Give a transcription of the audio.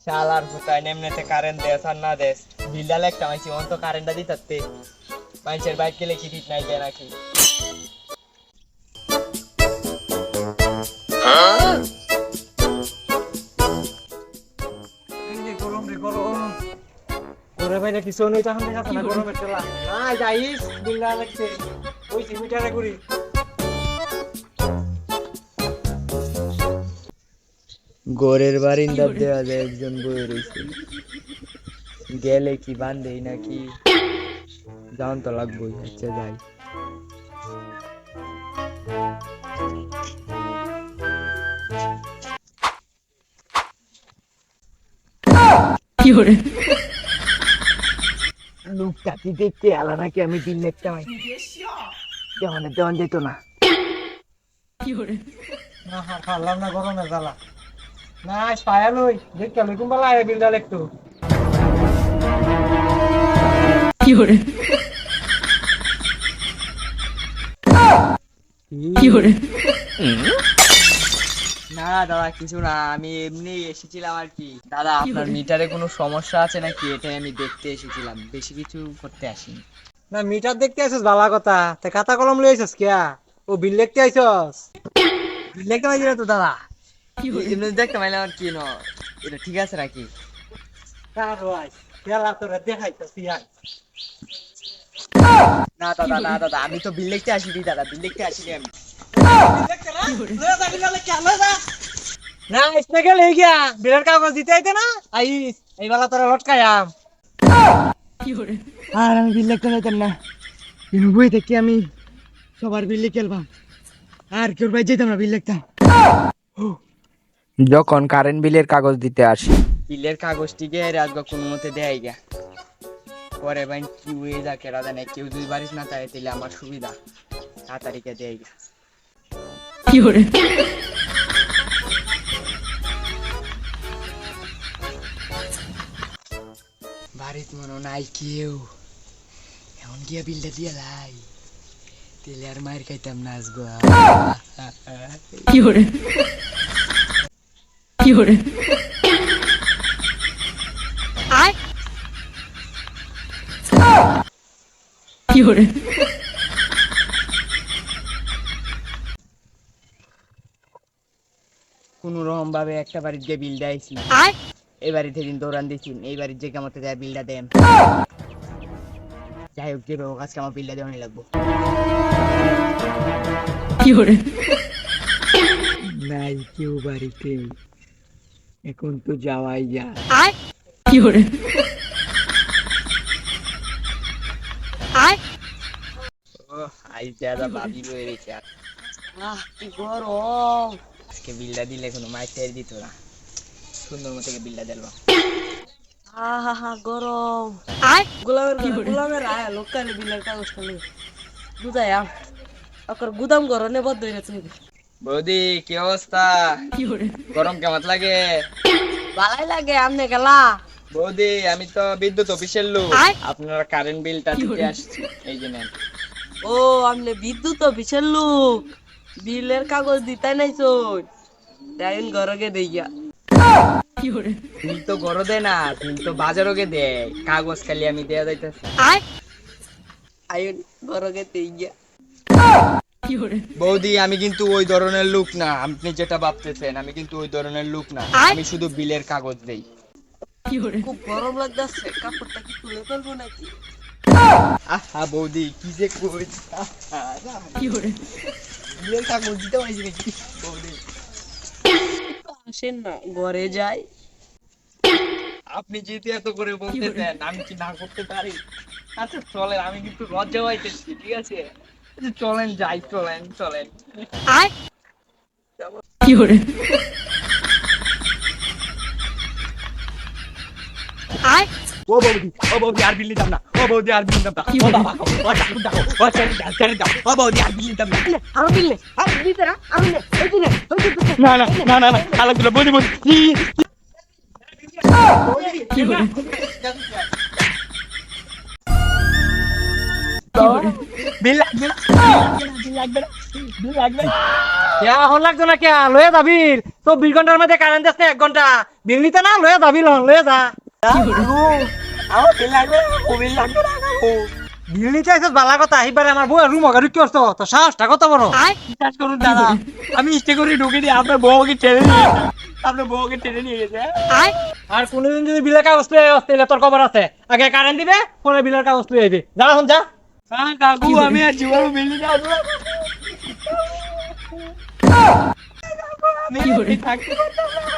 শালার ভুতায় নেমনেতে কারেন্ট দেস আর না দেস বিলটা লেখটা মাইছি অন তো কারেন্টটা দিতে মানুষের বাইক গেলে কি ঠিক নাই দেয় নাকি গরম রে গরম ওরে ভাই না কিছু নেই তখন দেখা না গরমের চলা না যাইস বিলটা লাগছে ওই মিটারে করি গোরের বারিন্দার দেওয়া যায় একজন বয়ে রয়েছে গেলে কি বান্ধে নাকি যাওন তো লাগবোই আচ্ছা যাই লোকটা কি দেখতে আলা নাকি আমি দিন দেখতে পাই দেওয়ান যেত না না খালাম না গরমে জ্বালা না পায়া লই দেখতে লই কুম্বালা আয় বিলডাল একটু কি হরে না দাদা কিছু না আমি এমনি এসেছিলাম আর কি দাদা আপনার মিটারে কোনো সমস্যা আছে নাকি এটাই আমি দেখতে এসেছিলাম বেশি কিছু করতে আসিনি না মিটার দেখতে আইছস ভালো কথা তে খাতা কলম লই আইছস কিয়া ও বিল দেখতে আইছস বিল দেখতে আইছ তো দাদা এমনি দেখতে মাইলে আর কি না এটা ঠিক আছে নাকি কার ভাই খেলা তোরা দেখাইতাছি আই না দাদা না দাদা আমি তো বিল দেখতে আসিনি দাদা বিল দেখতে আসিনি আমি না इसने क्या ले गया बिलर कागज দিতে আইতে না আইস এই বালা তোরা লটকায়াম আর আমি বিল লিখতে যাইতাম না কিন্তু বই থেকে আমি সবার বিল লিখেলবাম আর কেউ ভাই যেতাম না বিল লিখতাম যখন কারেন্ট বিলের কাগজ দিতে আসি বিলের কাগজটিকে রাজগা কোনো মতে দেয় গা পরে ভাই কি হয়ে যা কেরা জানে কেউ দুই বারিশ না তাই দিলে আমার সুবিধা তাড়াতাড়িকে দেয় গা কি হরে বাড়িত মনে নাই কেউ এখন গিয়া বিলটা দিয়ে লাই তেলে আর মায়ের খাইতাম না আসবো কি হরে কি হরে আয় কি হরে কোন রকম ভাবে একটা বাড়ির যে বিল দেয়ছি এই বাড়ি থেকে দৌড়ান দিচ্ছি এই বাড়ির যে কামাতে যায় বিলটা দেন যাই হোক যেভাবে আজকে আমার বিলটা দেওয়ানি লাগবো কি হরে নাই কেউ বাড়িতে এখন তো যাওয়াই যায় কি হরে আই দাদা বাবি বয়ে রেখে কি গরম আজকে বিলটা দিলে কোনো মাইটাই দিত না সুন্দর মতো বিলটা দিলাম গরম গোলামের আয় লোকালে বিলের কাগজটা নেই বুঝাই ওকর গুদাম গরমে বদ্ধ হয়ে গেছে বৌদি কি অবস্থা গরম কেমন লাগে ভালোই লাগে আমনে গেলা বৌদি আমি তো বিদ্যুৎ অফিসের লোক আপনারা কারেন্ট বিলটা দিতে আসছি এই যে নেন ও আমনে বিদ্যুৎ অফিসের লোক বিলের কাগজ দিতে নাই চোর তাইন গরগে দেইয়া কি হরে বিল তো গরো দে না বিল তো বাজারকে দে কাগজ খালি আমি দেয়া যাইতাছি আইন গরগে দেইয়া কি হরে বৌদি আমি কিন্তু ওই ধরনের লোক না আপনি যেটা ভাবতেছেন আমি কিন্তু ওই ধরনের লোক না আমি শুধু বিলের কাগজ দেই কি হরে খুব গরম লাগতাছে কাপড়টা কি তুলে ফেলবো নাকি আহা বৌদি কি যে কইছ কি হরে বিলের কাগজ দিতে হইছে নাকি বৌদি আসেন না ঘরে যাই আপনি যেতে এত করে বলতেছেন আমি কি না করতে পারি আচ্ছা চলেন আমি কিন্তু লজ্জা পাইতেছি ঠিক আছে চলেন যাই চলেন চলেন কি হরে ও বৌদি আর বিল নিতাম না ও বৌদি আর বিল নিতাম না ও বাবা ও ডাকু ডাকু ও ছেড়ে দাও ও বৌদি আর বিল নিতাম না আমার বিল নে আর দিতে না আমি নে ওই দিনে না না না না না আলাদা দিল বৌদি বৌদি বিল লাগবে না, বিল লাগবে না, বিল লাগবে না। এখন লাগতো না কে লয়ে যাবি 24 ঘন্টার মধ্যে কারেন্ট আসছে 1 ঘন্টা বিল নিতে না লয়ে যাবি লয়ে যা আমার বিল লাগবে না, বিল লাগবে না বিল নিতে আসছিস বালা কথা এইবারে আমার বউ রুম অগাড়ি কি করছো তো সাহসটা কত বড় বিশ্বাস করুন দাদা আমি ইচ্ছে করে ঢুকে দিই আপনার বউকে টেনে নিয়ে গেছে আপনার বউকে টেনে নিয়ে গেছে আর কোনোদিন যদি বিলের কাগজ লয়ে আসতে তোর খবর আছে আগে কারেন্ট দিবে পরে বিলের কাগজ লয়ে আইবে যা এখন যা কাকু আমি আর জীবন বিল নিতে আসবো না। আমি থাকতে পারতাম না।